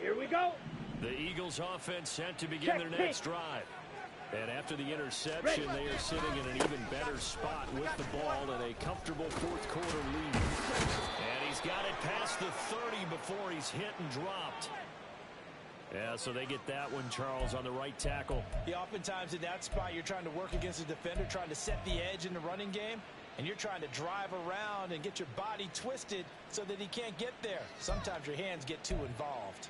B: Here we go.
A: The Eagles offense set to begin their next drive. And after the interception, they are sitting in an even better spot with the ball and a comfortable 4th quarter lead. And he's got it past the 30 before he's hit and dropped. Yeah, so they get that one, Charles, on the right tackle.
C: Yeah, oftentimes in that spot, you're trying to work against a defender, trying to set the edge in the running game, and you're trying to drive around and get your body twisted so that he can't get there. Sometimes your hands get too involved.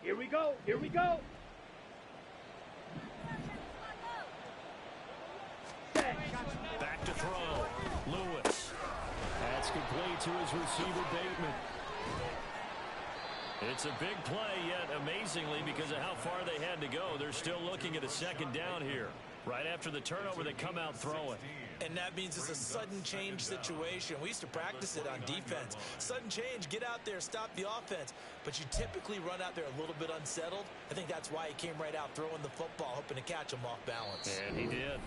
B: Here we go. Here we go.
A: Back to throw. Lewis. That's complete to his receiver, Bateman. It's a big play, yet amazingly, because of how far they had to go, they're still looking at a 2nd down here. Right after the turnover, they come out throwing.
C: And that means it's a sudden change situation. We used to practice it on defense. Sudden change, get out there, stop the offense. But you typically run out there a little bit unsettled. I think that's why he came right out throwing the football, hoping to catch him off balance.
A: And he did.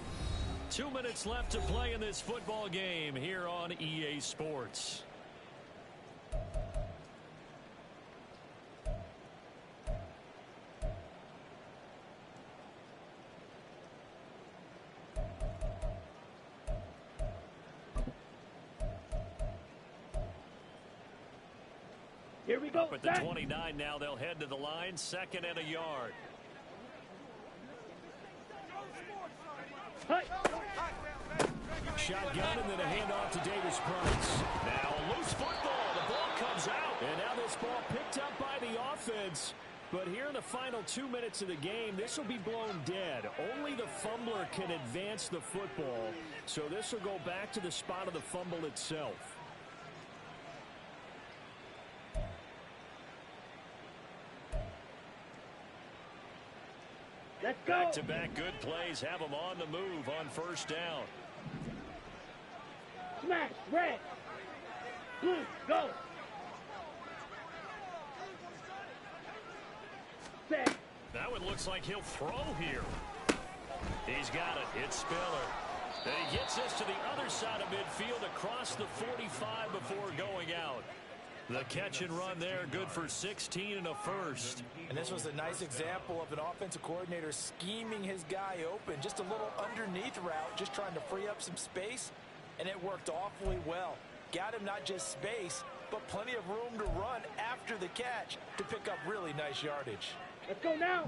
A: 2 minutes left to play in this football game here on EA Sports.
B: Here we go.
A: Up at the 29 now, they'll head to the line, 2nd and a yard. Shotgun and then a handoff to Davis Price. Now a loose football. The ball comes out. And now this ball picked up by the offense. But here in the final 2 minutes of the game, this will be blown dead. Only the fumbler can advance the football. So this will go back to the spot of the fumble itself.
B: Let's go.
A: Back-to-back good plays have them on the move on first down.
B: Smash, red. Blue, go. Set.
A: Now it looks like he'll throw here. He's got it. It's Spiller. And he gets this to the other side of midfield across the 45 before going out. The catch and run there, good for 16 and a first.
C: And this was a nice example of an offensive coordinator scheming his guy open. Just a little underneath route, just trying to free up some space. And it worked awfully well. Got him not just space, but plenty of room to run after the catch to pick up really nice yardage.
B: Let's go now.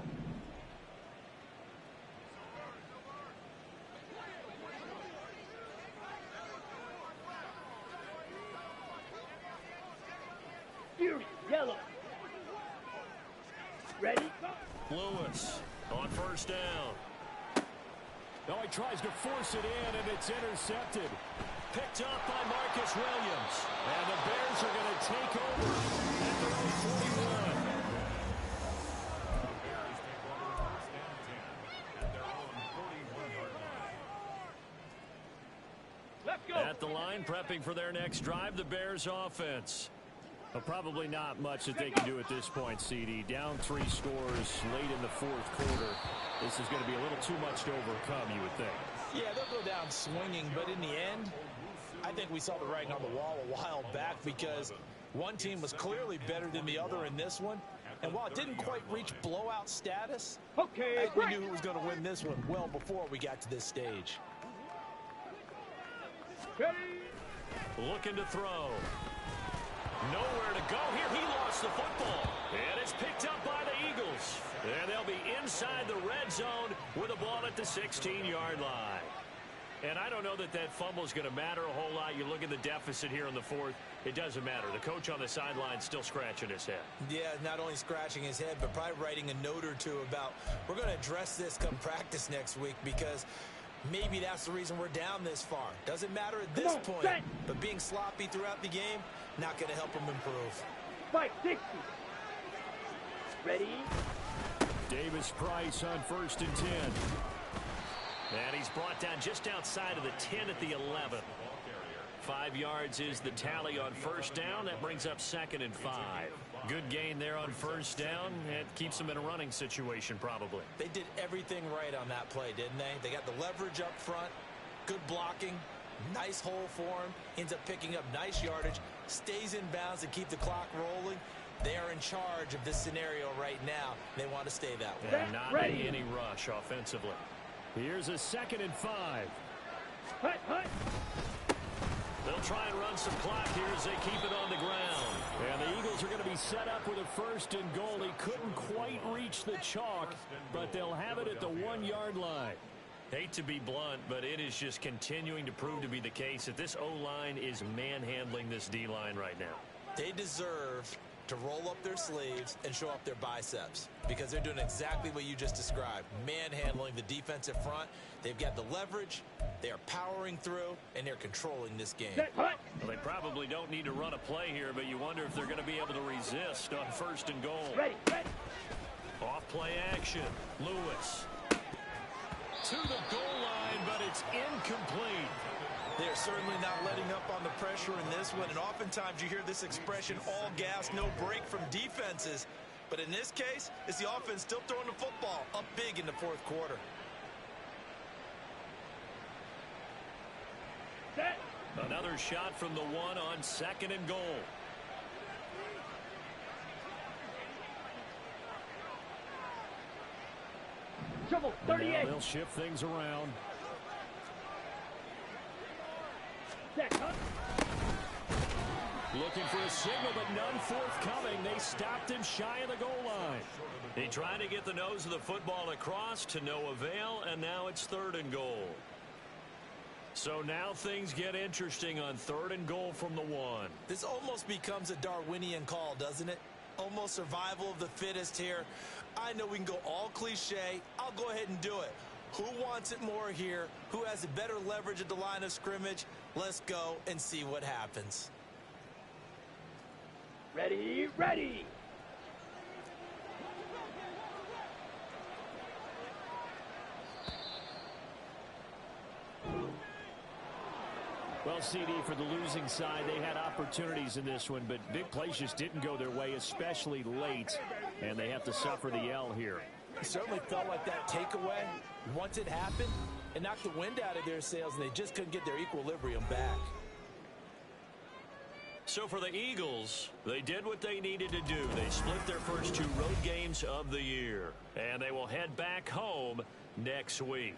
B: Fury, yellow. Ready?
A: Lewis on first down.
D: Now he tries to force it in, and it's intercepted.
A: Picked up by Marcus Williams. And the Bears are going to take over at their own 41.
B: Let's go.
A: At the line, prepping for their next drive, the Bears offense. Well, probably not much that they can do at this point, CD. Down 3 scores late in the fourth quarter. This is going to be a little too much to overcome, you would think.
C: Yeah, they'll go down swinging, but in the end, I think we saw the writing on the wall a while back because one team was clearly better than the other in this one. And while it didn't quite reach blowout status,
B: Okay,
C: I think we knew who was going to win this one well before we got to this stage.
B: Ready?
A: Looking to throw. Nowhere to go here. He lost the football. And it's picked up by the Eagles. And they'll be inside the red zone with the ball at the 16-yard line. And I don't know that that fumble is going to matter a whole lot. You look at the deficit here in the fourth. It doesn't matter. The coach on the sideline still scratching his head.
C: Yeah, not only scratching his head, but probably writing a note or two about we're going to address this come practice next week because maybe that's the reason we're down this far. Doesn't matter at this point, but being sloppy throughout the game, not going to help him improve.
B: 560. Ready?
A: Davis Price on 1st and 10. And he's brought down just outside of the 10 at the 11. 5 yards is the tally on first down. That brings up 2nd and 5. Good gain there on first down. It keeps them in a running situation probably.
C: They did everything right on that play, didn't they? They got the leverage up front, good blocking, nice hole for him, ends up picking up nice yardage, stays in bounds to keep the clock rolling. They are in charge of this scenario right now. They want to stay that way.
A: And not any rush offensively. Here's a 2nd and 5.
B: Hut, hut.
A: They'll try and run some clock here as they keep it on the ground.
D: And the Eagles are going to be set up with a 1st and goal. He couldn't quite reach the chalk, but they'll have it at the 1-yard line.
A: Hate to be blunt, but it is just continuing to prove to be the case that this O-line is manhandling this D-line right now.
C: They deserve to roll up their sleeves and show up their biceps because they're doing exactly what you just described, manhandling the defensive front. They've got the leverage, they are powering through, and they're controlling this game.
A: Well, they probably don't need to run a play here, but you wonder if they're going to be able to resist on 1st and goal.
B: Ready, ready.
A: Off play action. Lewis to the goal line, but it's incomplete.
C: They're certainly not letting up on the pressure in this one, and oftentimes you hear this expression, all gas, no break from defenses. But in this case, it's the offense still throwing the football up big in the fourth quarter.
B: Set.
A: Another shot from the 1 on 2nd and goal.
B: Trouble, 38.
D: Now they'll shift things around.
B: Set, hut.
D: Looking for a signal, but none forthcoming. They stopped him shy of the goal line.
A: He tried to get the nose of the football across to no avail, and now it's 3rd and goal. So now things get interesting on 3rd and goal from the 1.
C: This almost becomes a Darwinian call, doesn't it? Almost survival of the fittest here. I know we can go all cliche. I'll go ahead and do it. Who wants it more here? Who has the better leverage at the line of scrimmage? Let's go and see what happens.
B: Ready, ready.
D: Well, CD, for the losing side, they had opportunities in this one, but big plays just didn't go their way, especially late, and they have to suffer the L here.
C: It certainly felt like that takeaway, once it happened, it knocked the wind out of their sails, and they just couldn't get their equilibrium back.
A: So for the Eagles, they did what they needed to do. They split their first 2 road games of the year, and they will head back home next week.